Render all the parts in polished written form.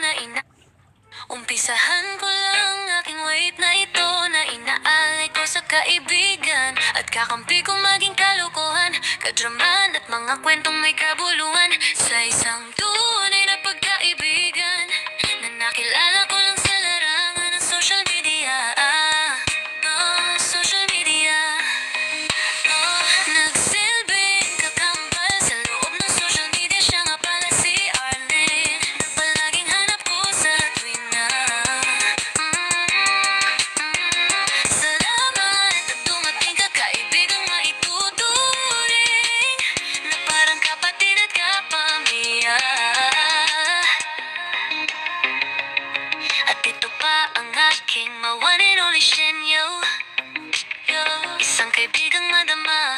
na umpisahan ko lang aking wait na ito na inaalay ko sa kaibigan at kakampi kong maging kalokohan, kadraman at mga kwentong may kabuluhan sa isang tunay na pagkaibigan na nakilala ko lang sa larangan ng social media. Social media. Nagsilbing kakambal sa loob ng social media. Siya nga pala si Arlene, na palaging hanap ko sa tuwing na salamat at dumating ka, kaibigang maituturing na parang kapatid at kapamilya. At ito pa ang aking one and only Shenyo. Isang kaibigang madama,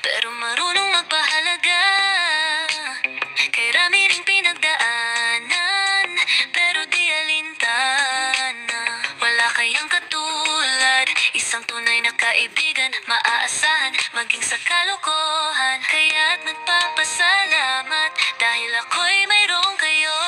pero marunong magpahalaga. Kay rami ring pinagdaanan, pero di alintana. Wala kayang katulad, isang tunay na kaibigan, maaasahan, maging sa kalokohan. Kaya't nagpapasalamat, dahil ako'y mayroong kayo.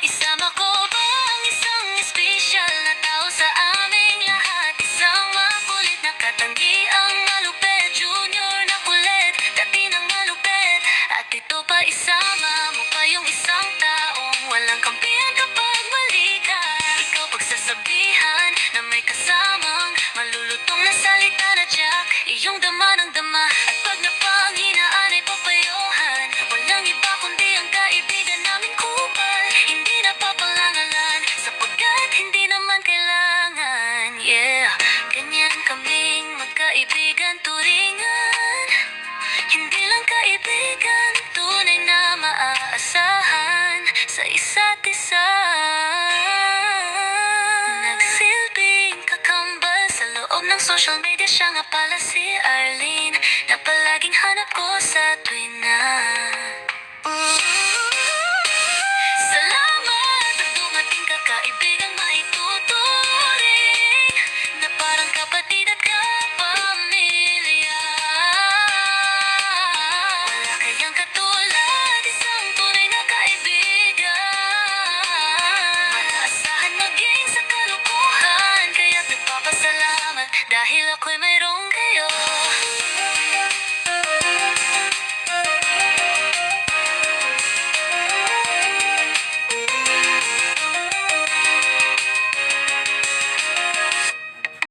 Isama ko ba ang isang espesyal na tao sa aming lahat? Isang makulit na katangiang malupet, junior na kulit, dati ng malupet. At ito pa, isama mo pa yung isang taong walang kampihan kapag mali ka. Ikaw pagsasabihan na may kasamang malulutong na salita na tiyak, iyong dama ng dama. At pag napanghinaan ay papayohan, walang iba kundi ang kaibigan namin kupal. Hindi napapalangalan, sapagkat hindi naman kailangan. Yeah, ganyan kaming magkaibigan turingan. Hindi lang kaibigan, tunay na maaasahan sa isa't isa. Nagsilbing kakambal sa loob ng social media. Siya nga pala si Arlene, na palaging hanap ko sa tuwing na